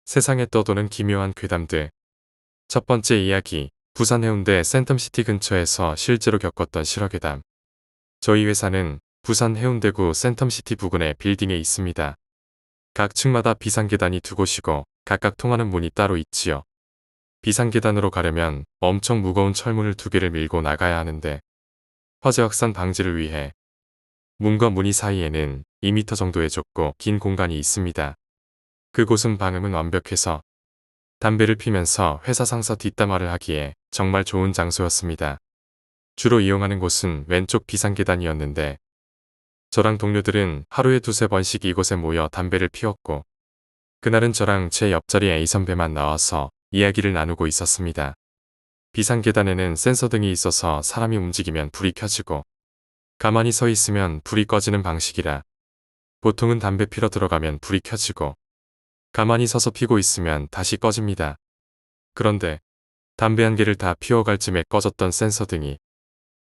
세상에 떠도는 기묘한 괴담들. 첫 번째 이야기, 부산 해운대 센텀시티 근처에서 실제로 겪었던 실화괴담. 저희 회사는 부산 해운대구 센텀시티 부근의 빌딩에 있습니다. 각 층마다 비상계단이 두 곳이고 각각 통하는 문이 따로 있지요. 비상계단으로 가려면 엄청 무거운 철문을 두 개를 밀고 나가야 하는데 화재 확산 방지를 위해 문과 문이 사이에는 2m 정도의 좁고 긴 공간이 있습니다. 그곳은 방음은 완벽해서 담배를 피면서 회사 상사 뒷담화를 하기에 정말 좋은 장소였습니다. 주로 이용하는 곳은 왼쪽 비상계단이었는데 저랑 동료들은 하루에 두세 번씩 이곳에 모여 담배를 피웠고 그날은 저랑 제 옆자리 A선배만 나와서 이야기를 나누고 있었습니다. 비상계단에는 센서등이 있어서 사람이 움직이면 불이 켜지고 가만히 서 있으면 불이 꺼지는 방식이라 보통은 담배 피러 들어가면 불이 켜지고 가만히 서서 피고 있으면 다시 꺼집니다. 그런데 담배 한 개를 다 피워갈 쯤에 꺼졌던 센서등이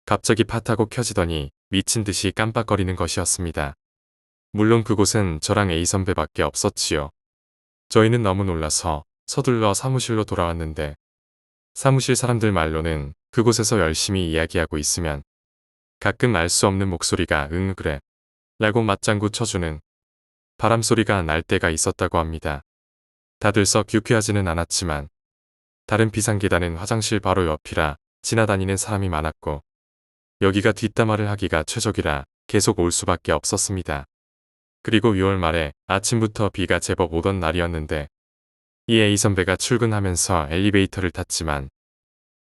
갑자기 팟하고 켜지더니 미친 듯이 깜빡거리는 것이었습니다. 물론 그곳은 저랑 A선배밖에 없었지요. 저희는 너무 놀라서 서둘러 사무실로 돌아왔는데 사무실 사람들 말로는 그곳에서 열심히 이야기하고 있으면 가끔 알 수 없는 목소리가 응 그래 라고 맞장구 쳐주는 바람소리가 날 때가 있었다고 합니다. 다들 썩 유쾌하지는 않았지만 다른 비상계단은 화장실 바로 옆이라 지나다니는 사람이 많았고 여기가 뒷담화를 하기가 최적이라 계속 올 수밖에 없었습니다. 그리고 6월 말에 아침부터 비가 제법 오던 날이었는데 이 A선배가 출근하면서 엘리베이터를 탔지만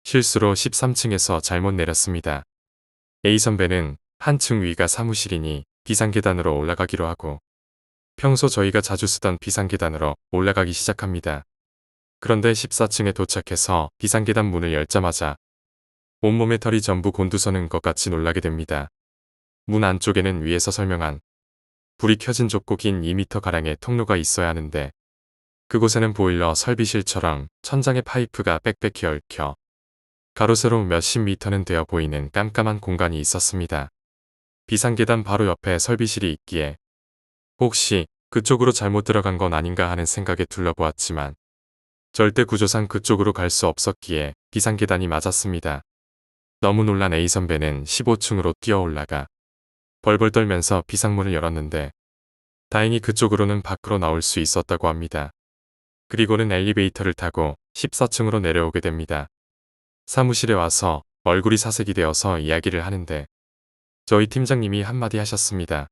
실수로 13층에서 잘못 내렸습니다. A선배는 한층 위가 사무실이니 비상계단으로 올라가기로 하고 평소 저희가 자주 쓰던 비상계단으로 올라가기 시작합니다. 그런데 14층에 도착해서 비상계단 문을 열자마자 온몸에 털이 전부 곤두서는 것 같이 놀라게 됩니다. 문 안쪽에는 위에서 설명한 불이 켜진 좁고 긴 2m가량의 통로가 있어야 하는데 그곳에는 보일러 설비실처럼 천장에 파이프가 빽빽히 얽혀 가로 세로 몇십 미터는 되어 보이는 깜깜한 공간이 있었습니다. 비상계단 바로 옆에 설비실이 있기에 혹시 그쪽으로 잘못 들어간 건 아닌가 하는 생각에 둘러보았지만 절대 구조상 그쪽으로 갈 수 없었기에 비상계단이 맞았습니다. 너무 놀란 A선배는 15층으로 뛰어 올라가 벌벌 떨면서 비상문을 열었는데 다행히 그쪽으로는 밖으로 나올 수 있었다고 합니다. 그리고는 엘리베이터를 타고 14층으로 내려오게 됩니다. 사무실에 와서 얼굴이 사색이 되어서 이야기를 하는데 저희 팀장님이 한마디 하셨습니다.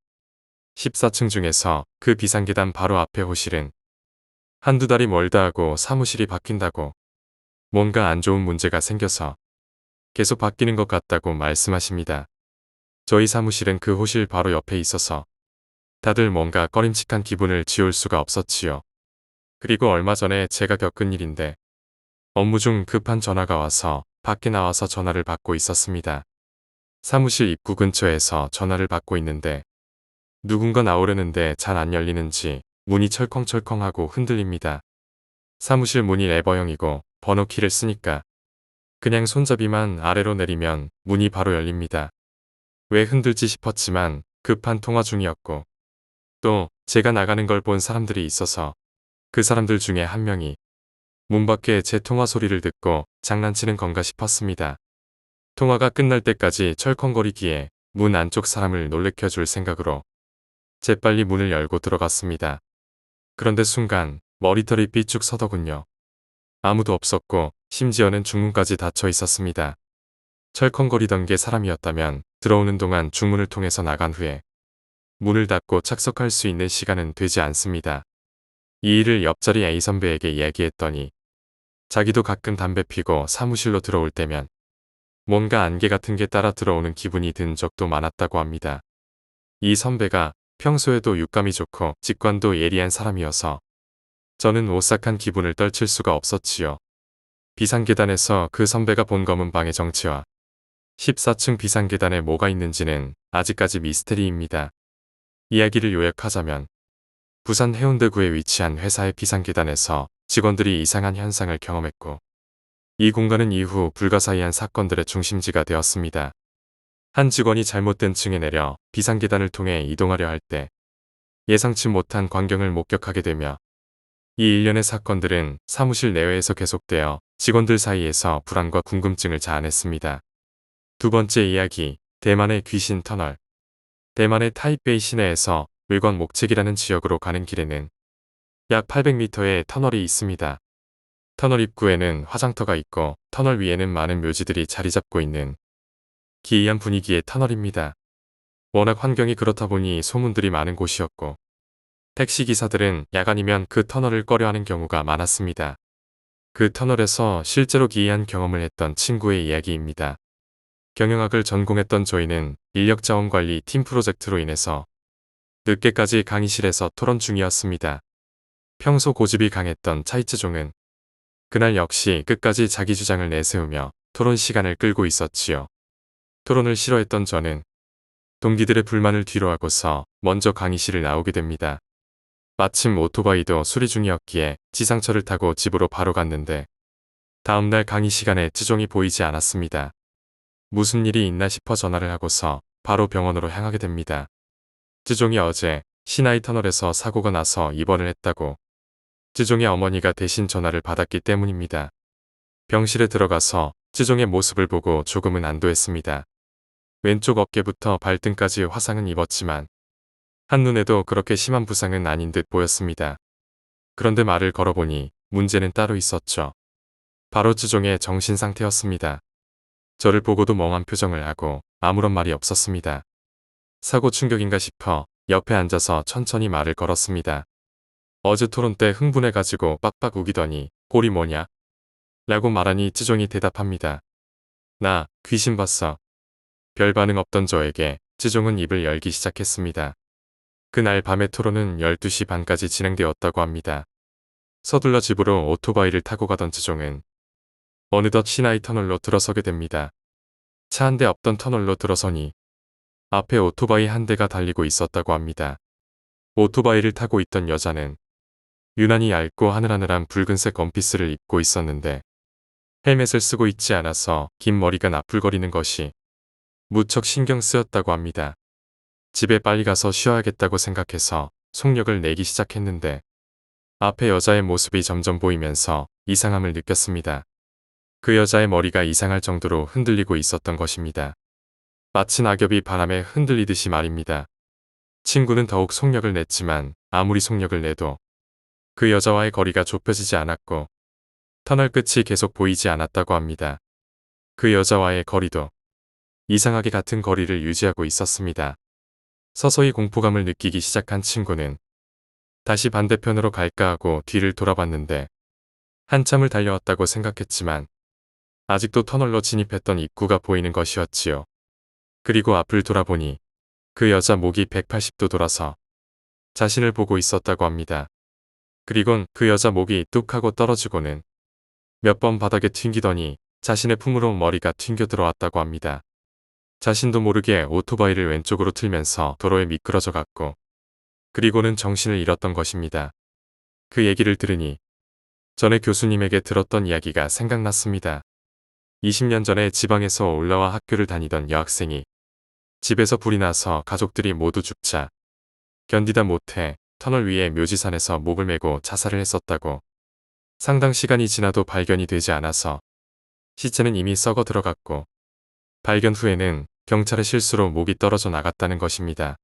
14층 중에서 그 비상계단 바로 앞에 호실은 한두 달이 멀다 하고 사무실이 바뀐다고 뭔가 안 좋은 문제가 생겨서 계속 바뀌는 것 같다고 말씀하십니다. 저희 사무실은 그 호실 바로 옆에 있어서 다들 뭔가 꺼림칙한 기분을 지울 수가 없었지요. 그리고 얼마 전에 제가 겪은 일인데 업무 중 급한 전화가 와서 밖에 나와서 전화를 받고 있었습니다. 사무실 입구 근처에서 전화를 받고 있는데 누군가 나오려는데 잘 안 열리는지 문이 철컹철컹하고 흔들립니다. 사무실 문이 레버형이고 번호키를 쓰니까 그냥 손잡이만 아래로 내리면 문이 바로 열립니다. 왜 흔들지 싶었지만 급한 통화 중이었고 또 제가 나가는 걸 본 사람들이 있어서 그 사람들 중에 한 명이 문 밖에 제 통화 소리를 듣고 장난치는 건가 싶었습니다. 통화가 끝날 때까지 철컹거리기에 문 안쪽 사람을 놀래켜줄 생각으로 재빨리 문을 열고 들어갔습니다. 그런데 순간 머리털이 삐쭉 서더군요. 아무도 없었고 심지어는 중문까지 닫혀 있었습니다. 철컹거리던 게 사람이었다면 들어오는 동안 중문을 통해서 나간 후에 문을 닫고 착석할 수 있는 시간은 되지 않습니다. 이 일을 옆자리 A선배에게 이야기했더니 자기도 가끔 담배 피고 사무실로 들어올 때면 뭔가 안개 같은 게 따라 들어오는 기분이 든 적도 많았다고 합니다. 이 선배가 평소에도 육감이 좋고 직관도 예리한 사람이어서 저는 오싹한 기분을 떨칠 수가 없었지요. 비상계단에서 그 선배가 본 검은 방의 정체와 14층 비상계단에 뭐가 있는지는 아직까지 미스테리입니다. 이야기를 요약하자면 부산 해운대구에 위치한 회사의 비상계단에서 직원들이 이상한 현상을 경험했고 이 공간은 이후 불가사의한 사건들의 중심지가 되었습니다. 한 직원이 잘못된 층에 내려 비상계단을 통해 이동하려 할 때 예상치 못한 광경을 목격하게 되며 이 일련의 사건들은 사무실 내외에서 계속되어 직원들 사이에서 불안과 궁금증을 자아냈습니다. 두 번째 이야기, 대만의 귀신 터널. 대만의 타이베이 시내에서 외곽 목책이라는 지역으로 가는 길에는 약 800m의 터널이 있습니다. 터널 입구에는 화장터가 있고 터널 위에는 많은 묘지들이 자리 잡고 있는 기이한 분위기의 터널입니다. 워낙 환경이 그렇다 보니 소문들이 많은 곳이었고 택시기사들은 야간이면 그 터널을 꺼려하는 경우가 많았습니다. 그 터널에서 실제로 기이한 경험을 했던 친구의 이야기입니다. 경영학을 전공했던 저희는 인력자원관리 팀 프로젝트로 인해서 늦게까지 강의실에서 토론 중이었습니다. 평소 고집이 강했던 차이츠종은 그날 역시 끝까지 자기 주장을 내세우며 토론 시간을 끌고 있었지요. 토론을 싫어했던 저는 동기들의 불만을 뒤로하고서 먼저 강의실을 나오게 됩니다. 마침 오토바이도 수리 중이었기에 지상철을 타고 집으로 바로 갔는데 다음날 강의 시간에 쯔종이 보이지 않았습니다. 무슨 일이 있나 싶어 전화를 하고서 바로 병원으로 향하게 됩니다. 쯔종이 어제 시나이 터널에서 사고가 나서 입원을 했다고 쯔종의 어머니가 대신 전화를 받았기 때문입니다. 병실에 들어가서 쯔종의 모습을 보고 조금은 안도했습니다. 왼쪽 어깨부터 발등까지 화상은 입었지만 한눈에도 그렇게 심한 부상은 아닌 듯 보였습니다. 그런데 말을 걸어보니 문제는 따로 있었죠. 바로 쯔종의 정신 상태였습니다. 저를 보고도 멍한 표정을 하고 아무런 말이 없었습니다. 사고 충격인가 싶어 옆에 앉아서 천천히 말을 걸었습니다. 어제 토론 때 흥분해가지고 빡빡 우기더니 꼴이 뭐냐? 라고 말하니 쯔종이 대답합니다. 나 귀신 봤어. 별 반응 없던 저에게 쯔종은 입을 열기 시작했습니다. 그날 밤의 토론은 12시 반까지 진행되었다고 합니다. 서둘러 집으로 오토바이를 타고 가던 쯔종은 어느덧 시나이 터널로 들어서게 됩니다. 차 한 대 없던 터널로 들어서니 앞에 오토바이 한 대가 달리고 있었다고 합니다. 오토바이를 타고 있던 여자는 유난히 얇고 하늘하늘한 붉은색 원피스를 입고 있었는데 헬멧을 쓰고 있지 않아서 긴 머리가 나풀거리는 것이 무척 신경 쓰였다고 합니다. 집에 빨리 가서 쉬어야겠다고 생각해서 속력을 내기 시작했는데 앞에 여자의 모습이 점점 보이면서 이상함을 느꼈습니다. 그 여자의 머리가 이상할 정도로 흔들리고 있었던 것입니다. 마치 낙엽이 바람에 흔들리듯이 말입니다. 친구는 더욱 속력을 냈지만 아무리 속력을 내도 그 여자와의 거리가 좁혀지지 않았고 터널 끝이 계속 보이지 않았다고 합니다. 그 여자와의 거리도 이상하게 같은 거리를 유지하고 있었습니다. 서서히 공포감을 느끼기 시작한 친구는 다시 반대편으로 갈까 하고 뒤를 돌아봤는데 한참을 달려왔다고 생각했지만 아직도 터널로 진입했던 입구가 보이는 것이었지요. 그리고 앞을 돌아보니 그 여자 목이 180도 돌아서 자신을 보고 있었다고 합니다. 그리곤 그 여자 목이 뚝 하고 떨어지고는 몇 번 바닥에 튕기더니 자신의 품으로 머리가 튕겨 들어왔다고 합니다. 자신도 모르게 오토바이를 왼쪽으로 틀면서 도로에 미끄러져 갔고 그리고는 정신을 잃었던 것입니다. 그 얘기를 들으니 전에 교수님에게 들었던 이야기가 생각났습니다. 20년 전에 지방에서 올라와 학교를 다니던 여학생이 집에서 불이 나서 가족들이 모두 죽자 견디다 못해 터널 위에 묘지산에서 목을 메고 자살을 했었다고. 상당 시간이 지나도 발견이 되지 않아서 시체는 이미 썩어 들어갔고 발견 후에는 경찰의 실수로 목이 떨어져 나갔다는 것입니다.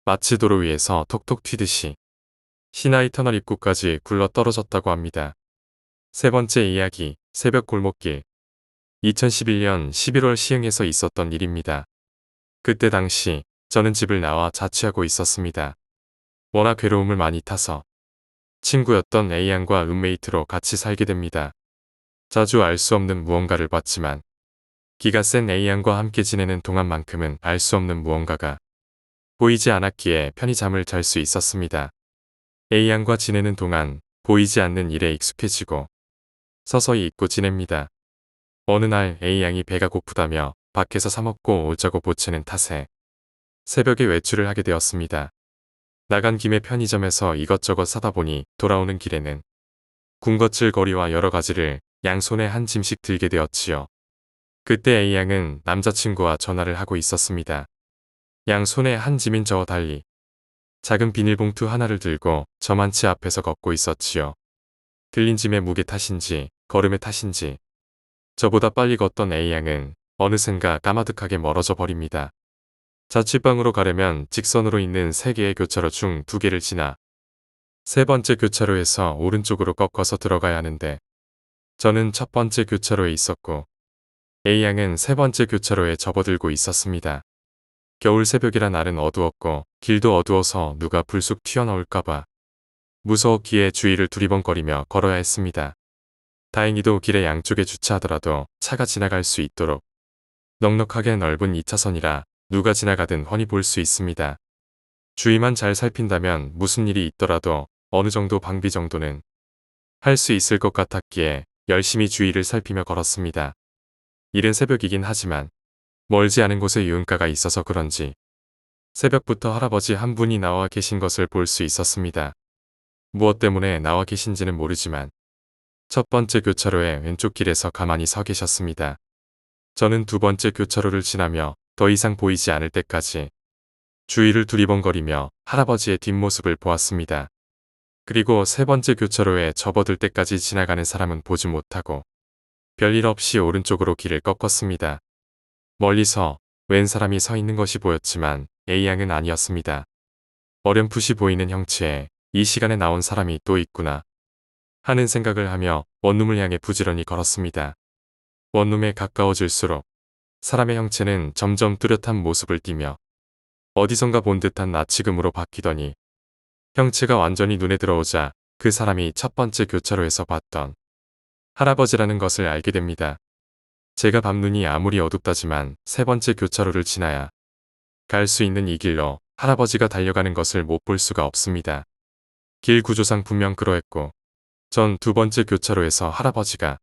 마치 도로 위에서 톡톡 튀듯이 시나이 터널 입구까지 굴러 떨어졌다고 합니다. 세 번째 이야기, 새벽 골목길. 2011년 11월 시흥에서 있었던 일입니다. 그때 당시 저는 집을 나와 자취하고 있었습니다. 워낙 괴로움을 많이 타서 친구였던 A양과 룸메이트로 같이 살게 됩니다. 자주 알 수 없는 무언가를 봤지만 기가 센 A양과 함께 지내는 동안만큼은 알 수 없는 무언가가 보이지 않았기에 편히 잠을 잘 수 있었습니다. A양과 지내는 동안 보이지 않는 일에 익숙해지고 서서히 잊고 지냅니다. 어느 날 A양이 배가 고프다며 밖에서 사 먹고 오자고 보채는 탓에 새벽에 외출을 하게 되었습니다. 나간 김에 편의점에서 이것저것 사다 보니 돌아오는 길에는 군것질 거리와 여러 가지를 양손에 한 짐씩 들게 되었지요. 그때 A양은 남자친구와 전화를 하고 있었습니다. 양손에 한 짐인 저와 달리 작은 비닐봉투 하나를 들고 저만치 앞에서 걷고 있었지요. 들린 짐의 무게 탓인지 걸음의 탓인지 저보다 빨리 걷던 A양은 어느샌가 까마득하게 멀어져 버립니다. 자취방으로 가려면 직선으로 있는 3개의 교차로 중 2개를 지나 3번째 교차로에서 오른쪽으로 꺾어서 들어가야 하는데 저는 첫 번째 교차로에 있었고 A양은 3번째 교차로에 접어들고 있었습니다. 겨울 새벽이라 날은 어두웠고 길도 어두워서 누가 불쑥 튀어나올까봐 무서웠기에 주위를 두리번거리며 걸어야 했습니다. 다행히도 길의 양쪽에 주차하더라도 차가 지나갈 수 있도록 넉넉하게 넓은 2차선이라 누가 지나가든 훤히 볼 수 있습니다. 주위만 잘 살핀다면 무슨 일이 있더라도 어느 정도 방비 정도는 할 수 있을 것 같았기에 열심히 주위를 살피며 걸었습니다. 이른 새벽이긴 하지만 멀지 않은 곳에 유흥가가 있어서 그런지 새벽부터 할아버지 한 분이 나와 계신 것을 볼 수 있었습니다. 무엇 때문에 나와 계신지는 모르지만 첫 번째 교차로의 왼쪽 길에서 가만히 서 계셨습니다. 저는 두 번째 교차로를 지나며 더 이상 보이지 않을 때까지 주위를 두리번거리며 할아버지의 뒷모습을 보았습니다. 그리고 세 번째 교차로에 접어들 때까지 지나가는 사람은 보지 못하고 별일 없이 오른쪽으로 길을 꺾었습니다. 멀리서 웬 사람이 서 있는 것이 보였지만 A양은 아니었습니다. 어렴풋이 보이는 형체에 이 시간에 나온 사람이 또 있구나 하는 생각을 하며 원룸을 향해 부지런히 걸었습니다. 원룸에 가까워질수록 사람의 형체는 점점 뚜렷한 모습을 띠며 어디선가 본 듯한 나치금으로 바뀌더니 형체가 완전히 눈에 들어오자 그 사람이 첫 번째 교차로에서 봤던 할아버지라는 것을 알게 됩니다. 제가 밤눈이 아무리 어둡다지만 세 번째 교차로를 지나야 갈 수 있는 이 길로 할아버지가 달려가는 것을 못 볼 수가 없습니다. 길 구조상 분명 그러했고 전 두 번째 교차로에서 할아버지가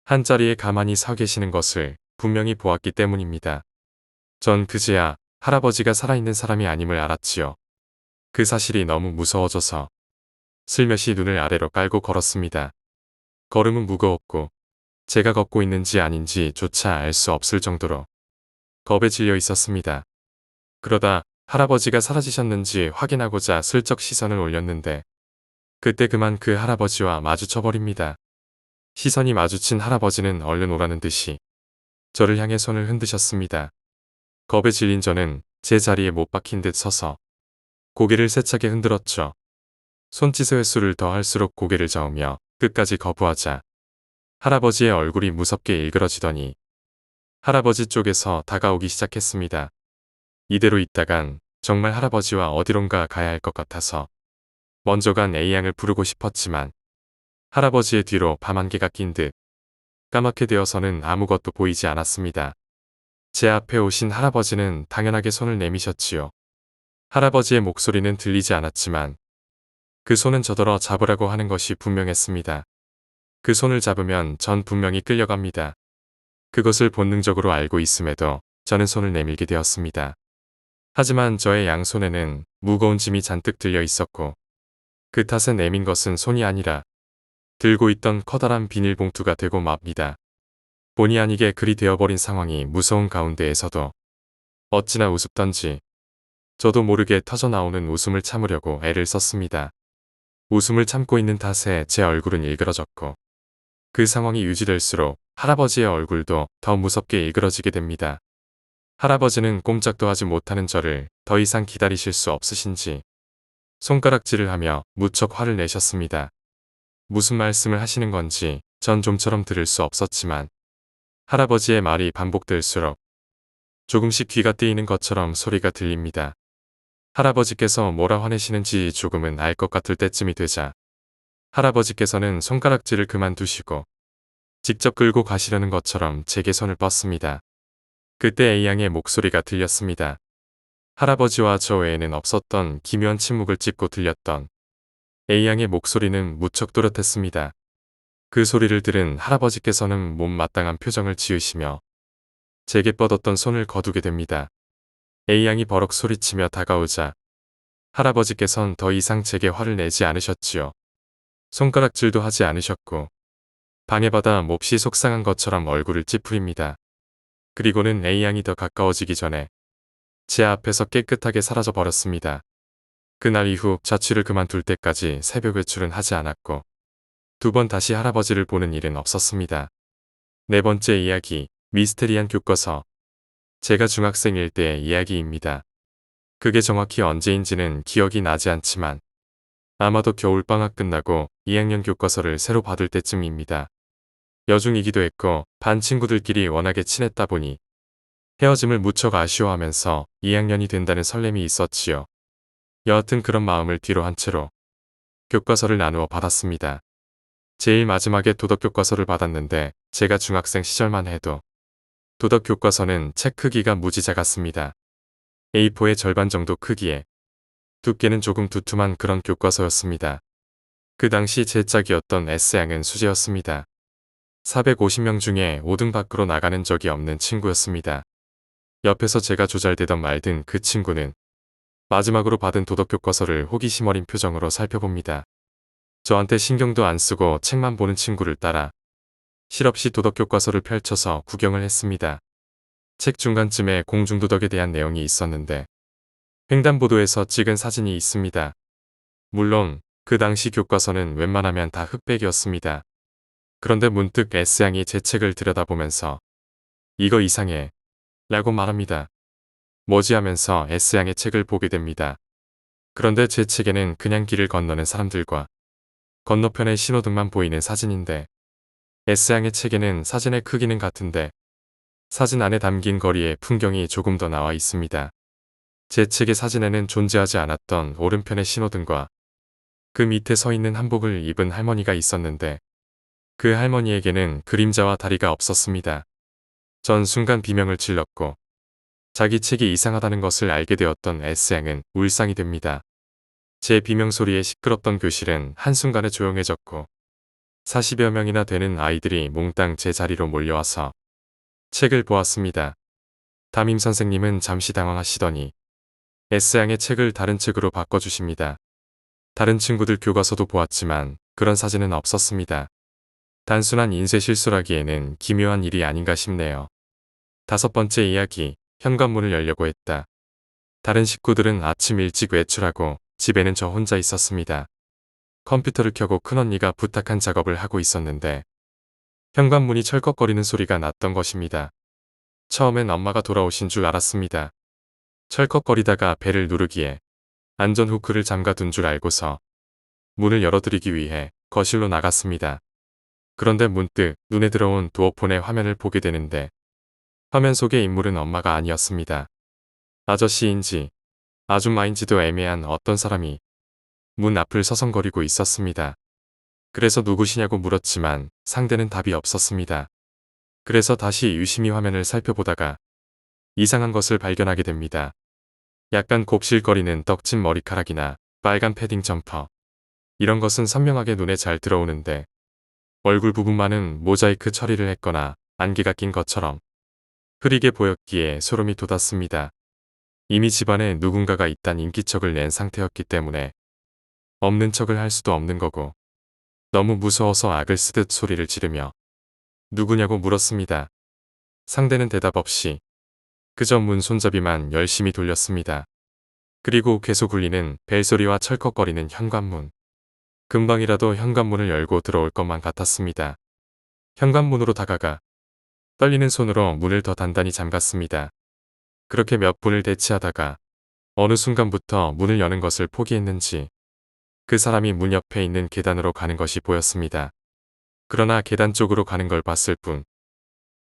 한 자리에 가만히 서 계시는 것을 분명히 보았기 때문입니다. 전 그제야 할아버지가 살아있는 사람이 아님을 알았지요. 그 사실이 너무 무서워져서 슬며시 눈을 아래로 깔고 걸었습니다. 걸음은 무거웠고 제가 걷고 있는지 아닌지조차 알 수 없을 정도로 겁에 질려 있었습니다. 그러다 할아버지가 사라지셨는지 확인하고자 슬쩍 시선을 올렸는데 그때 그만 그 할아버지와 마주쳐버립니다. 시선이 마주친 할아버지는 얼른 오라는 듯이 저를 향해 손을 흔드셨습니다. 겁에 질린 저는 제 자리에 못 박힌 듯 서서 고개를 세차게 흔들었죠. 손짓의 횟수를 더 할수록 고개를 저으며 끝까지 거부하자 할아버지의 얼굴이 무섭게 일그러지더니 할아버지 쪽에서 다가오기 시작했습니다. 이대로 있다간 정말 할아버지와 어디론가 가야 할 것 같아서 먼저 간 A양을 부르고 싶었지만 할아버지의 뒤로 밤안개가 낀 듯 까맣게 되어서는 아무것도 보이지 않았습니다. 제 앞에 오신 할아버지는 당연하게 손을 내미셨지요. 할아버지의 목소리는 들리지 않았지만 그 손은 저더러 잡으라고 하는 것이 분명했습니다. 그 손을 잡으면 전 분명히 끌려갑니다. 그것을 본능적으로 알고 있음에도 저는 손을 내밀게 되었습니다. 하지만 저의 양손에는 무거운 짐이 잔뜩 들려 있었고 그 탓에 내민 것은 손이 아니라 들고 있던 커다란 비닐봉투가 되고 맙니다. 본의 아니게 그리 되어버린 상황이 무서운 가운데에서도 어찌나 우습던지 저도 모르게 터져나오는 웃음을 참으려고 애를 썼습니다. 웃음을 참고 있는 탓에 제 얼굴은 일그러졌고 그 상황이 유지될수록 할아버지의 얼굴도 더 무섭게 일그러지게 됩니다. 할아버지는 꼼짝도 하지 못하는 저를 더 이상 기다리실 수 없으신지 손가락질을 하며 무척 화를 내셨습니다. 무슨 말씀을 하시는 건지 전 좀처럼 들을 수 없었지만 할아버지의 말이 반복될수록 조금씩 귀가 뜨이는 것처럼 소리가 들립니다. 할아버지께서 뭐라 화내시는지 조금은 알 것 같을 때쯤이 되자 할아버지께서는 손가락질을 그만두시고 직접 끌고 가시려는 것처럼 제게 손을 뻗습니다. 그때 A양의 목소리가 들렸습니다. 할아버지와 저 외에는 없었던 기묘한 침묵을 찢고 들렸던 A양의 목소리는 무척 또렷했습니다. 그 소리를 들은 할아버지께서는 못마땅한 표정을 지으시며 제게 뻗었던 손을 거두게 됩니다. A양이 버럭 소리치며 다가오자 할아버지께선 더 이상 제게 화를 내지 않으셨지요. 손가락질도 하지 않으셨고 방해받아 몹시 속상한 것처럼 얼굴을 찌푸립니다. 그리고는 A양이 더 가까워지기 전에 제 앞에서 깨끗하게 사라져 버렸습니다. 그날 이후 자취를 그만둘 때까지 새벽 외출은 하지 않았고 두 번 다시 할아버지를 보는 일은 없었습니다. 네 번째 이야기, 미스테리한 교과서. 제가 중학생일 때의 이야기입니다. 그게 정확히 언제인지는 기억이 나지 않지만 아마도 겨울방학 끝나고 2학년 교과서를 새로 받을 때쯤입니다. 여중이기도 했고 반 친구들끼리 워낙에 친했다 보니 헤어짐을 무척 아쉬워하면서 2학년이 된다는 설렘이 있었지요. 여하튼 그런 마음을 뒤로 한 채로 교과서를 나누어 받았습니다. 제일 마지막에 도덕 교과서를 받았는데 제가 중학생 시절만 해도 도덕 교과서는 책 크기가 무지 작았습니다. A4의 절반 정도 크기에 두께는 조금 두툼한 그런 교과서였습니다. 그 당시 제 짝이었던 S양은 수재였습니다. 450명 중에 5등 밖으로 나가는 적이 없는 친구였습니다. 옆에서 제가 조잘되던 말든 그 친구는 마지막으로 받은 도덕 교과서를 호기심 어린 표정으로 살펴봅니다. 저한테 신경도 안 쓰고 책만 보는 친구를 따라 실없이 도덕 교과서를 펼쳐서 구경을 했습니다. 책 중간쯤에 공중도덕에 대한 내용이 있었는데 횡단보도에서 찍은 사진이 있습니다. 물론 그 당시 교과서는 웬만하면 다 흑백이었습니다. 그런데 문득 S양이 제 책을 들여다보면서 이거 이상해 라고 말합니다. 뭐지 하면서 S양의 책을 보게 됩니다. 그런데 제 책에는 그냥 길을 건너는 사람들과 건너편에 신호등만 보이는 사진인데 S양의 책에는 사진의 크기는 같은데 사진 안에 담긴 거리의 풍경이 조금 더 나와 있습니다. 제 책의 사진에는 존재하지 않았던 오른편의 신호등과 그 밑에 서 있는 한복을 입은 할머니가 있었는데 그 할머니에게는 그림자와 다리가 없었습니다. 전 순간 비명을 질렀고 자기 책이 이상하다는 것을 알게 되었던 S양은 울상이 됩니다. 제 비명 소리에 시끄럽던 교실은 한순간에 조용해졌고 40여 명이나 되는 아이들이 몽땅 제 자리로 몰려와서 책을 보았습니다. 담임 선생님은 잠시 당황하시더니 S양의 책을 다른 책으로 바꿔주십니다. 다른 친구들 교과서도 보았지만 그런 사진은 없었습니다. 단순한 인쇄 실수라기에는 기묘한 일이 아닌가 싶네요. 다섯 번째 이야기, 현관문을 열려고 했다. 다른 식구들은 아침 일찍 외출하고 집에는 저 혼자 있었습니다. 컴퓨터를 켜고 큰언니가 부탁한 작업을 하고 있었는데 현관문이 철컥거리는 소리가 났던 것입니다. 처음엔 엄마가 돌아오신 줄 알았습니다. 철컥거리다가 벨을 누르기에 안전 후크를 잠가둔 줄 알고서 문을 열어드리기 위해 거실로 나갔습니다. 그런데 문득 눈에 들어온 도어폰의 화면을 보게 되는데 화면 속의 인물은 엄마가 아니었습니다. 아저씨인지 아줌마인지도 애매한 어떤 사람이 문 앞을 서성거리고 있었습니다. 그래서 누구시냐고 물었지만 상대는 답이 없었습니다. 그래서 다시 유심히 화면을 살펴보다가 이상한 것을 발견하게 됩니다. 약간 곱실거리는 떡진 머리카락이나 빨간 패딩 점퍼. 이런 것은 선명하게 눈에 잘 들어오는데 얼굴 부분만은 모자이크 처리를 했거나 안개가 낀 것처럼 흐리게 보였기에 소름이 돋았습니다. 이미 집안에 누군가가 있단 인기척을 낸 상태였기 때문에 없는 척을 할 수도 없는 거고 너무 무서워서 악을 쓰듯 소리를 지르며 누구냐고 물었습니다. 상대는 대답 없이 그저 문 손잡이만 열심히 돌렸습니다. 그리고 계속 울리는 벨소리와 철컥거리는 현관문. 금방이라도 현관문을 열고 들어올 것만 같았습니다. 현관문으로 다가가 떨리는 손으로 문을 더 단단히 잠갔습니다. 그렇게 몇 분을 대치하다가 어느 순간부터 문을 여는 것을 포기했는지 그 사람이 문 옆에 있는 계단으로 가는 것이 보였습니다. 그러나 계단 쪽으로 가는 걸 봤을 뿐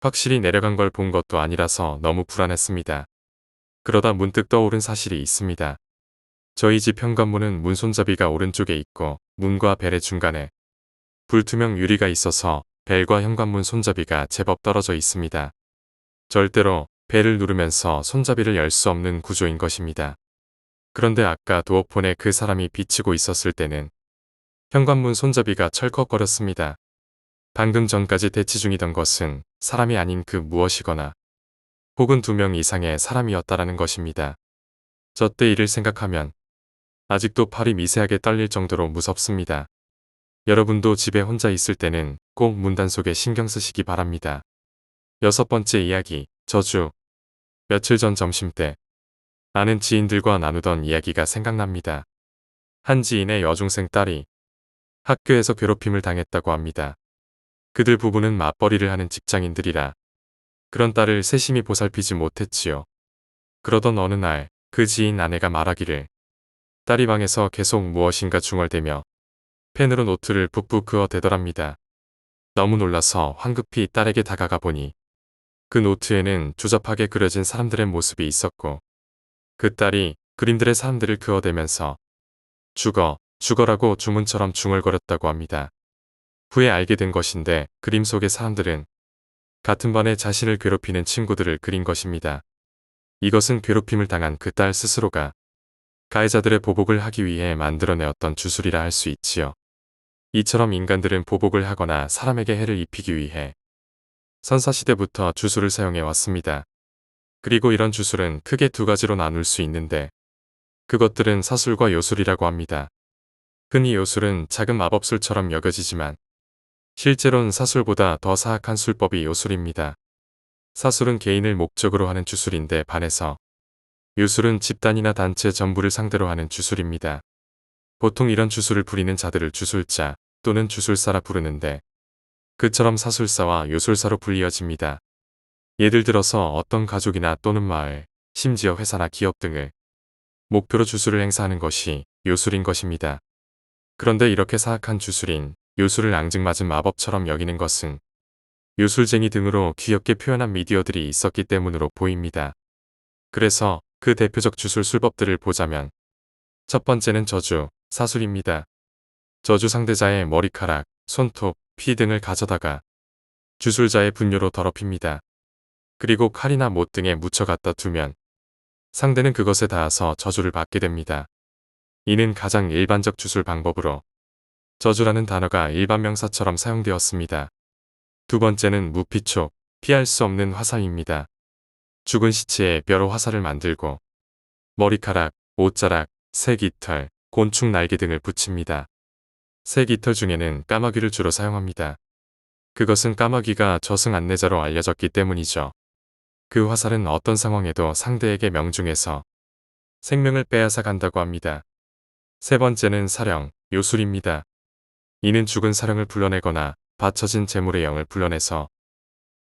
확실히 내려간 걸 본 것도 아니라서 너무 불안했습니다. 그러다 문득 떠오른 사실이 있습니다. 저희 집 현관문은 문 손잡이가 오른쪽에 있고 문과 벨의 중간에 불투명 유리가 있어서 벨과 현관문 손잡이가 제법 떨어져 있습니다. 절대로 벨을 누르면서 손잡이를 열 수 없는 구조인 것입니다. 그런데 아까 도어폰에 그 사람이 비치고 있었을 때는 현관문 손잡이가 철컥거렸습니다. 방금 전까지 대치 중이던 것은 사람이 아닌 그 무엇이거나 혹은 2명 이상의 사람이었다라는 것입니다. 저 때 일을 생각하면 아직도 팔이 미세하게 떨릴 정도로 무섭습니다. 여러분도 집에 혼자 있을 때는 꼭 문단속에 신경 쓰시기 바랍니다. 여섯 번째 이야기, 저주. 며칠 전 점심때 아는 지인들과 나누던 이야기가 생각납니다. 한 지인의 여중생 딸이 학교에서 괴롭힘을 당했다고 합니다. 그들 부부는 맞벌이를 하는 직장인들이라 그런 딸을 세심히 보살피지 못했지요. 그러던 어느 날 그 지인 아내가 말하기를 딸이 방에서 계속 무엇인가 중얼대며 펜으로 노트를 푹푹 그어대더랍니다. 너무 놀라서 황급히 딸에게 다가가 보니 그 노트에는 조잡하게 그려진 사람들의 모습이 있었고 그 딸이 그림들의 사람들을 그어대면서 죽어, 죽어라고 주문처럼 중얼거렸다고 합니다. 후에 알게 된 것인데 그림 속의 사람들은 같은 반에 자신을 괴롭히는 친구들을 그린 것입니다. 이것은 괴롭힘을 당한 그 딸 스스로가 가해자들의 보복을 하기 위해 만들어내었던 주술이라 할 수 있지요. 이처럼 인간들은 보복을 하거나 사람에게 해를 입히기 위해 선사시대부터 주술을 사용해 왔습니다. 그리고 이런 주술은 크게 두 가지로 나눌 수 있는데 그것들은 사술과 요술이라고 합니다. 흔히 요술은 작은 마법술처럼 여겨지지만 실제로는 사술보다 더 사악한 술법이 요술입니다. 사술은 개인을 목적으로 하는 주술인데 반해서 요술은 집단이나 단체 전부를 상대로 하는 주술입니다. 보통 이런 주술을 부리는 자들을 주술자 또는 주술사라 부르는데 그처럼 사술사와 요술사로 불리어집니다. 예를 들어서 어떤 가족이나 또는 마을, 심지어 회사나 기업 등을 목표로 주술을 행사하는 것이 요술인 것입니다. 그런데 이렇게 사악한 주술인 요술을 앙증맞은 마법처럼 여기는 것은 요술쟁이 등으로 귀엽게 표현한 미디어들이 있었기 때문으로 보입니다. 그래서 그 대표적 주술 술법들을 보자면 첫 번째는 저주, 사술입니다. 저주 상대자의 머리카락, 손톱, 피 등을 가져다가 주술자의 분뇨로 더럽힙니다. 그리고 칼이나 못 등에 묻혀 갖다 두면 상대는 그것에 닿아서 저주를 받게 됩니다. 이는 가장 일반적 주술 방법으로 저주라는 단어가 일반 명사처럼 사용되었습니다. 두 번째는 무피촉, 피할 수 없는 화살입니다. 죽은 시체에 뼈로 화살을 만들고 머리카락, 옷자락, 새깃털, 곤충 날개 등을 붙입니다. 새깃털 중에는 까마귀를 주로 사용합니다. 그것은 까마귀가 저승 안내자로 알려졌기 때문이죠. 그 화살은 어떤 상황에도 상대에게 명중해서 생명을 빼앗아 간다고 합니다. 세 번째는 사령, 요술입니다. 이는 죽은 사령을 불러내거나 바쳐진 재물의 영을 불러내서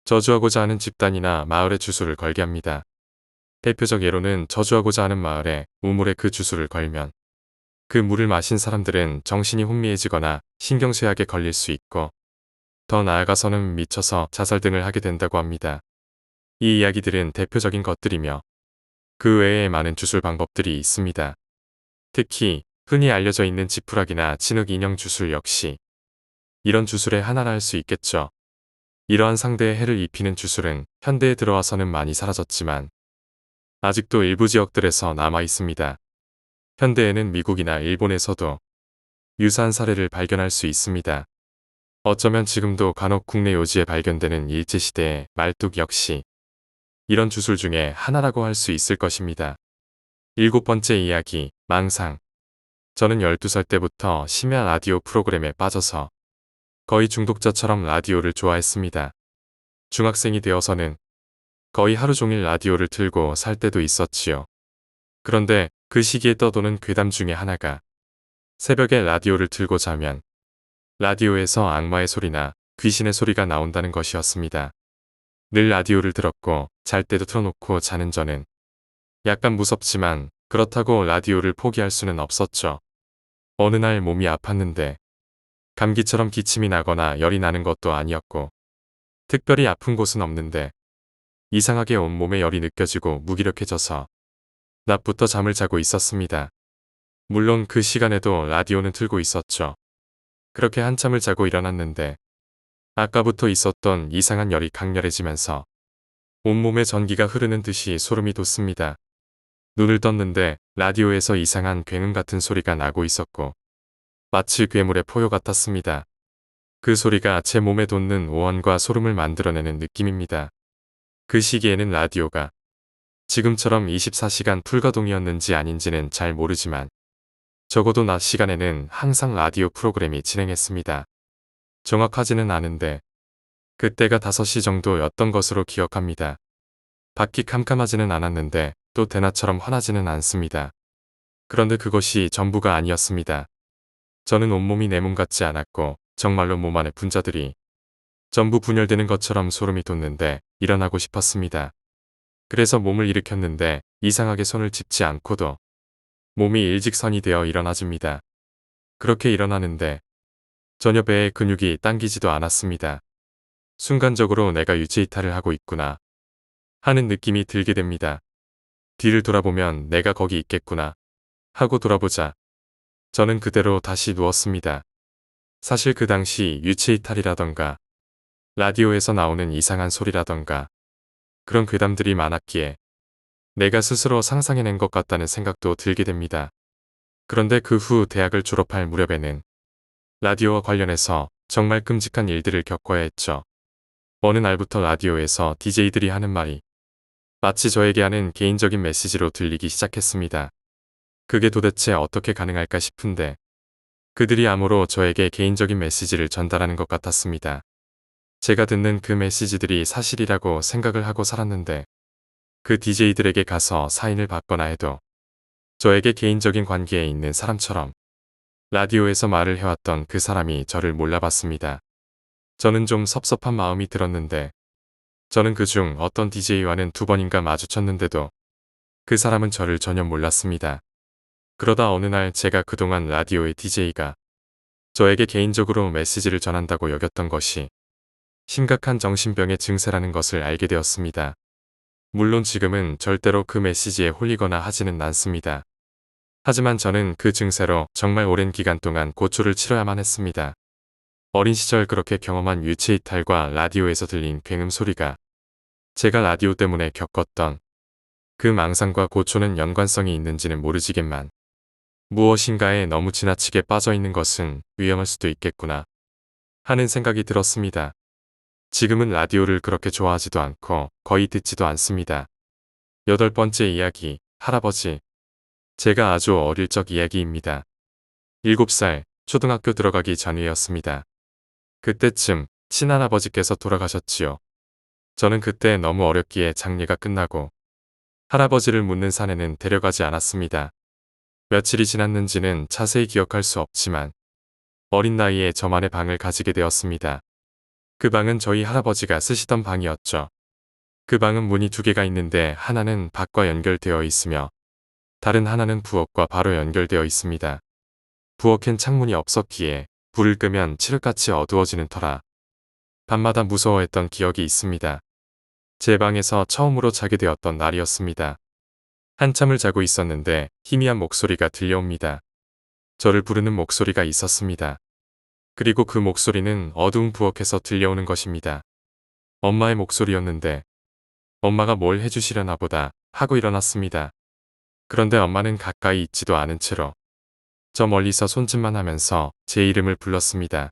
저주하고자 하는 집단이나 마을의 주술을 걸게 합니다. 대표적 예로는 저주하고자 하는 마을에 우물에 그 주술을 걸면 그 물을 마신 사람들은 정신이 혼미해지거나 신경쇠약에 걸릴 수 있고 더 나아가서는 미쳐서 자살 등을 하게 된다고 합니다. 이 이야기들은 대표적인 것들이며 그 외에 많은 주술 방법들이 있습니다. 특히 흔히 알려져 있는 지푸라기나 진흙 인형 주술 역시 이런 주술의 하나라 할 수 있겠죠. 이러한 상대에 해를 입히는 주술은 현대에 들어와서는 많이 사라졌지만 아직도 일부 지역들에서 남아 있습니다. 현대에는 미국이나 일본에서도 유사한 사례를 발견할 수 있습니다. 어쩌면 지금도 간혹 국내 요지에 발견되는 일제시대의 말뚝 역시 이런 주술 중에 하나라고 할 수 있을 것입니다. 일곱 번째 이야기, 망상. 저는 12살 때부터 심야 라디오 프로그램에 빠져서 거의 중독자처럼 라디오를 좋아했습니다. 중학생이 되어서는 거의 하루 종일 라디오를 틀고 살 때도 있었지요. 그런데 그 시기에 떠도는 괴담 중에 하나가 새벽에 라디오를 틀고 자면 라디오에서 악마의 소리나 귀신의 소리가 나온다는 것이었습니다. 늘 라디오를 들었고 잘 때도 틀어놓고 자는 저는 약간 무섭지만 그렇다고 라디오를 포기할 수는 없었죠. 어느 날 몸이 아팠는데 감기처럼 기침이 나거나 열이 나는 것도 아니었고 특별히 아픈 곳은 없는데 이상하게 온몸에 열이 느껴지고 무기력해져서 낮부터 잠을 자고 있었습니다. 물론 그 시간에도 라디오는 틀고 있었죠. 그렇게 한참을 자고 일어났는데 아까부터 있었던 이상한 열이 강렬해지면서 온몸에 전기가 흐르는 듯이 소름이 돋습니다. 눈을 떴는데 라디오에서 이상한 굉음 같은 소리가 나고 있었고 마치 괴물의 포효 같았습니다. 그 소리가 제 몸에 돋는 오한과 소름을 만들어내는 느낌입니다. 그 시기에는 라디오가 지금처럼 24시간 풀가동이었는지 아닌지는 잘 모르지만 적어도 낮 시간에는 항상 라디오 프로그램이 진행했습니다. 정확하지는 않은데 그때가 5시 정도였던 것으로 기억합니다. 밖이 캄캄하지는 않았는데 또 대낮처럼 환하지는 않습니다. 그런데 그것이 전부가 아니었습니다. 저는 온몸이 내 몸 같지 않았고 정말로 몸 안의 분자들이 전부 분열되는 것처럼 소름이 돋는데 일어나고 싶었습니다. 그래서 몸을 일으켰는데 이상하게 손을 짚지 않고도 몸이 일직선이 되어 일어나집니다. 그렇게 일어나는데 전혀 배의 근육이 당기지도 않았습니다. 순간적으로 내가 유체이탈을 하고 있구나 하는 느낌이 들게 됩니다. 뒤를 돌아보면 내가 거기 있겠구나 하고 돌아보자 저는 그대로 다시 누웠습니다. 사실 그 당시 유체이탈이라던가 라디오에서 나오는 이상한 소리라던가 그런 괴담들이 많았기에 내가 스스로 상상해낸 것 같다는 생각도 들게 됩니다. 그런데 그 후 대학을 졸업할 무렵에는 라디오와 관련해서 정말 끔찍한 일들을 겪어야 했죠. 어느 날부터 라디오에서 DJ들이 하는 말이 마치 저에게 하는 개인적인 메시지로 들리기 시작했습니다. 그게 도대체 어떻게 가능할까 싶은데 그들이 암호로 저에게 개인적인 메시지를 전달하는 것 같았습니다. 제가 듣는 그 메시지들이 사실이라고 생각을 하고 살았는데 그 DJ들에게 가서 사인을 받거나 해도 저에게 개인적인 관계에 있는 사람처럼 라디오에서 말을 해왔던 그 사람이 저를 몰라봤습니다. 저는 좀 섭섭한 마음이 들었는데 저는 그중 어떤 DJ와는 2번인가 마주쳤는데도 그 사람은 저를 전혀 몰랐습니다. 그러다 어느 날 제가 그동안 라디오의 DJ가 저에게 개인적으로 메시지를 전한다고 여겼던 것이 심각한 정신병의 증세라는 것을 알게 되었습니다. 물론 지금은 절대로 그 메시지에 홀리거나 하지는 않습니다. 하지만 저는 그 증세로 정말 오랜 기간 동안 고초를 치러야만 했습니다. 어린 시절 그렇게 경험한 유체이탈과 라디오에서 들린 굉음 소리가 제가 라디오 때문에 겪었던 그 망상과 고초는 연관성이 있는지는 모르지겠만 무엇인가에 너무 지나치게 빠져있는 것은 위험할 수도 있겠구나 하는 생각이 들었습니다. 지금은 라디오를 그렇게 좋아하지도 않고 거의 듣지도 않습니다. 8번째 이야기, 할아버지. 제가 아주 어릴 적 이야기입니다. 7살, 초등학교 들어가기 전이었습니다. 그때쯤 친할아버지께서 돌아가셨지요. 저는 그때 너무 어렸기에 장례가 끝나고 할아버지를 묻는 산에는 데려가지 않았습니다. 며칠이 지났는지는 자세히 기억할 수 없지만 어린 나이에 저만의 방을 가지게 되었습니다. 그 방은 저희 할아버지가 쓰시던 방이었죠. 그 방은 문이 2개가 있는데 하나는 밖과 연결되어 있으며 다른 하나는 부엌과 바로 연결되어 있습니다. 부엌엔 창문이 없었기에 불을 끄면 칠흑같이 어두워지는 터라 밤마다 무서워했던 기억이 있습니다. 제 방에서 처음으로 자게 되었던 날이었습니다. 한참을 자고 있었는데 희미한 목소리가 들려옵니다. 저를 부르는 목소리가 있었습니다. 그리고 그 목소리는 어두운 부엌에서 들려오는 것입니다. 엄마의 목소리였는데 엄마가 뭘 해주시려나 보다 하고 일어났습니다. 그런데 엄마는 가까이 있지도 않은 채로 저 멀리서 손짓만 하면서 제 이름을 불렀습니다.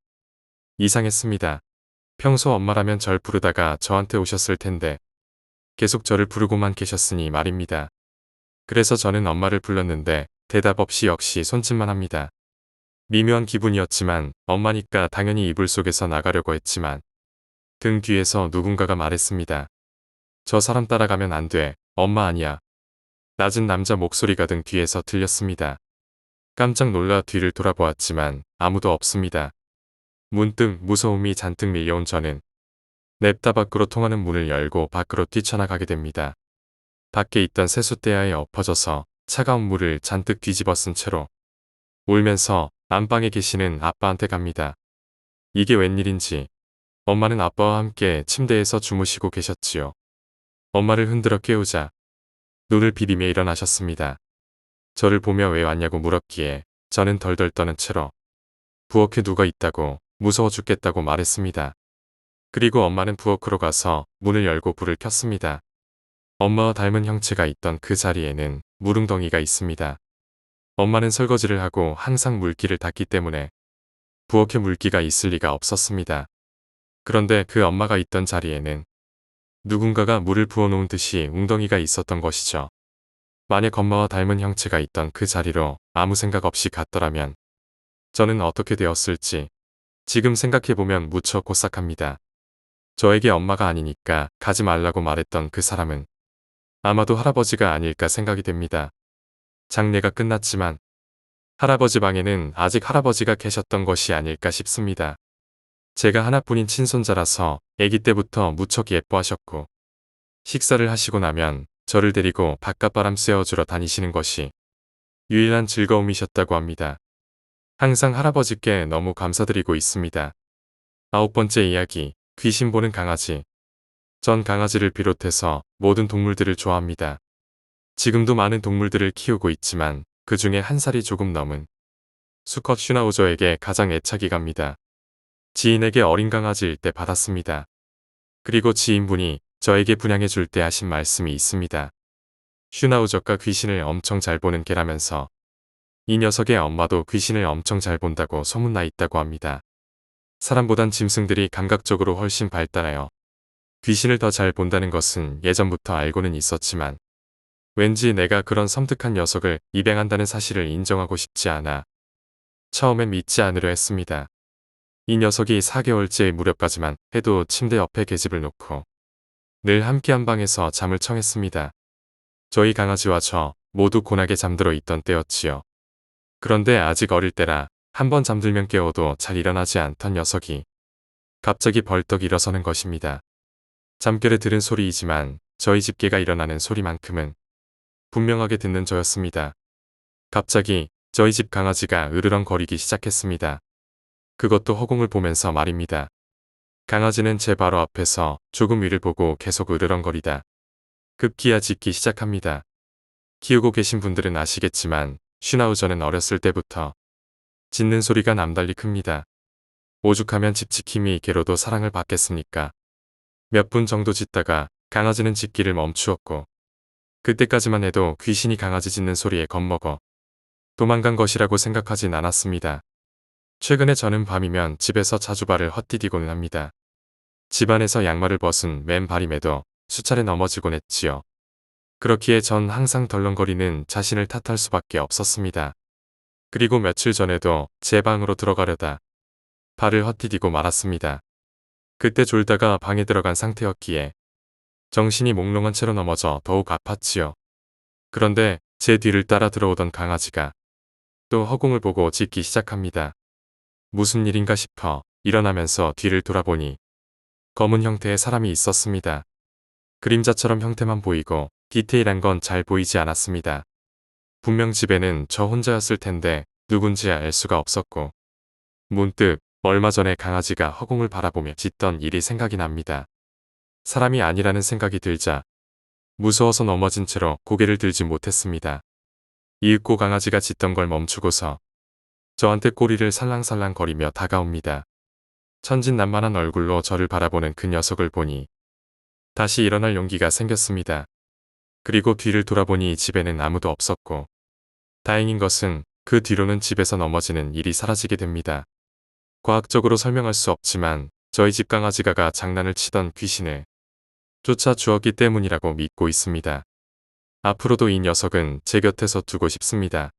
이상했습니다. 평소 엄마라면 절 부르다가 저한테 오셨을 텐데 계속 저를 부르고만 계셨으니 말입니다. 그래서 저는 엄마를 불렀는데 대답 없이 역시 손짓만 합니다. 미묘한 기분이었지만 엄마니까 당연히 이불 속에서 나가려고 했지만 등 뒤에서 누군가가 말했습니다. 저 사람 따라가면 안 돼. 엄마 아니야. 낮은 남자 목소리가 등 뒤에서 들렸습니다. 깜짝 놀라 뒤를 돌아보았지만 아무도 없습니다. 문득 무서움이 잔뜩 밀려온 저는 냅다 밖으로 통하는 문을 열고 밖으로 뛰쳐나가게 됩니다. 밖에 있던 세숫대야에 엎어져서 차가운 물을 잔뜩 뒤집어 쓴 채로 울면서 안방에 계시는 아빠한테 갑니다. 이게 웬일인지 엄마는 아빠와 함께 침대에서 주무시고 계셨지요. 엄마를 흔들어 깨우자 눈을 비비며 일어나셨습니다. 저를 보며 왜 왔냐고 물었기에 저는 덜덜 떠는 채로 부엌에 누가 있다고 무서워 죽겠다고 말했습니다. 그리고 엄마는 부엌으로 가서 문을 열고 불을 켰습니다. 엄마와 닮은 형체가 있던 그 자리에는 물웅덩이가 있습니다. 엄마는 설거지를 하고 항상 물기를 닦기 때문에 부엌에 물기가 있을 리가 없었습니다. 그런데 그 엄마가 있던 자리에는 누군가가 물을 부어놓은 듯이 웅덩이가 있었던 것이죠. 만약 엄마와 닮은 형체가 있던 그 자리로 아무 생각 없이 갔더라면 저는 어떻게 되었을지 지금 생각해보면 무척 고싹합니다. 저에게 엄마가 아니니까 가지 말라고 말했던 그 사람은 아마도 할아버지가 아닐까 생각이 됩니다. 장례가 끝났지만 할아버지 방에는 아직 할아버지가 계셨던 것이 아닐까 싶습니다. 제가 하나뿐인 친손자라서 아기 때부터 무척 예뻐하셨고 식사를 하시고 나면 저를 데리고 바깥바람 쐬어주러 다니시는 것이 유일한 즐거움이셨다고 합니다. 항상 할아버지께 너무 감사드리고 있습니다. 9번째 이야기, 귀신 보는 강아지. 전 강아지를 비롯해서 모든 동물들을 좋아합니다. 지금도 많은 동물들을 키우고 있지만 그 중에 한 살이 조금 넘은 수컷 슈나우저에게 가장 애착이 갑니다. 지인에게 어린 강아지일 때 받았습니다. 그리고 지인분이 저에게 분양해 줄 때 하신 말씀이 있습니다. 슈나우저가 귀신을 엄청 잘 보는 개라면서 이 녀석의 엄마도 귀신을 엄청 잘 본다고 소문나 있다고 합니다. 사람보단 짐승들이 감각적으로 훨씬 발달하여 귀신을 더 잘 본다는 것은 예전부터 알고는 있었지만 왠지 내가 그런 섬뜩한 녀석을 입양한다는 사실을 인정하고 싶지 않아 처음엔 믿지 않으려 했습니다. 이 녀석이 4개월째의 무렵까지만 해도 침대 옆에 계집을 놓고 늘 함께 한 방에서 잠을 청했습니다. 저희 강아지와 저 모두 곤하게 잠들어 있던 때였지요. 그런데 아직 어릴 때라 한번 잠들면 깨워도 잘 일어나지 않던 녀석이 갑자기 벌떡 일어서는 것입니다. 잠결에 들은 소리이지만 저희 집 개가 일어나는 소리만큼은 분명하게 듣는 저였습니다. 갑자기 저희 집 강아지가 으르렁거리기 시작했습니다. 그것도 허공을 보면서 말입니다. 강아지는 제 바로 앞에서 조금 위를 보고 계속 으르렁거리다 급기야 짖기 시작합니다. 키우고 계신 분들은 아시겠지만 슈나우저는 어렸을 때부터 짖는 소리가 남달리 큽니다. 오죽하면 집지킴이 개로도 사랑을 받겠습니까? 몇 분 정도 짖다가 강아지는 짖기를 멈추었고 그때까지만 해도 귀신이 강아지 짖는 소리에 겁먹어 도망간 것이라고 생각하진 않았습니다. 최근에 저는 밤이면 집에서 자주 발을 헛디디고는 합니다. 집안에서 양말을 벗은 맨발임에도 수차례 넘어지곤 했지요. 그렇기에 전 항상 덜렁거리는 자신을 탓할 수밖에 없었습니다. 그리고 며칠 전에도 제 방으로 들어가려다 발을 헛디디고 말았습니다. 그때 졸다가 방에 들어간 상태였기에 정신이 몽롱한 채로 넘어져 더욱 아팠지요. 그런데 제 뒤를 따라 들어오던 강아지가 또 허공을 보고 짖기 시작합니다. 무슨 일인가 싶어 일어나면서 뒤를 돌아보니 검은 형태의 사람이 있었습니다. 그림자처럼 형태만 보이고 디테일한 건 잘 보이지 않았습니다. 분명 집에는 저 혼자였을 텐데 누군지 알 수가 없었고 문득 얼마 전에 강아지가 허공을 바라보며 짖던 일이 생각이 납니다. 사람이 아니라는 생각이 들자 무서워서 넘어진 채로 고개를 들지 못했습니다. 이윽고 강아지가 짖던 걸 멈추고서 저한테 꼬리를 살랑살랑 거리며 다가옵니다. 천진난만한 얼굴로 저를 바라보는 그 녀석을 보니 다시 일어날 용기가 생겼습니다. 그리고 뒤를 돌아보니 집에는 아무도 없었고 다행인 것은 그 뒤로는 집에서 넘어지는 일이 사라지게 됩니다. 과학적으로 설명할 수 없지만 저희 집 강아지가 장난을 치던 귀신을 쫓아 주었기 때문이라고 믿고 있습니다. 앞으로도 이 녀석은 제 곁에서 두고 싶습니다.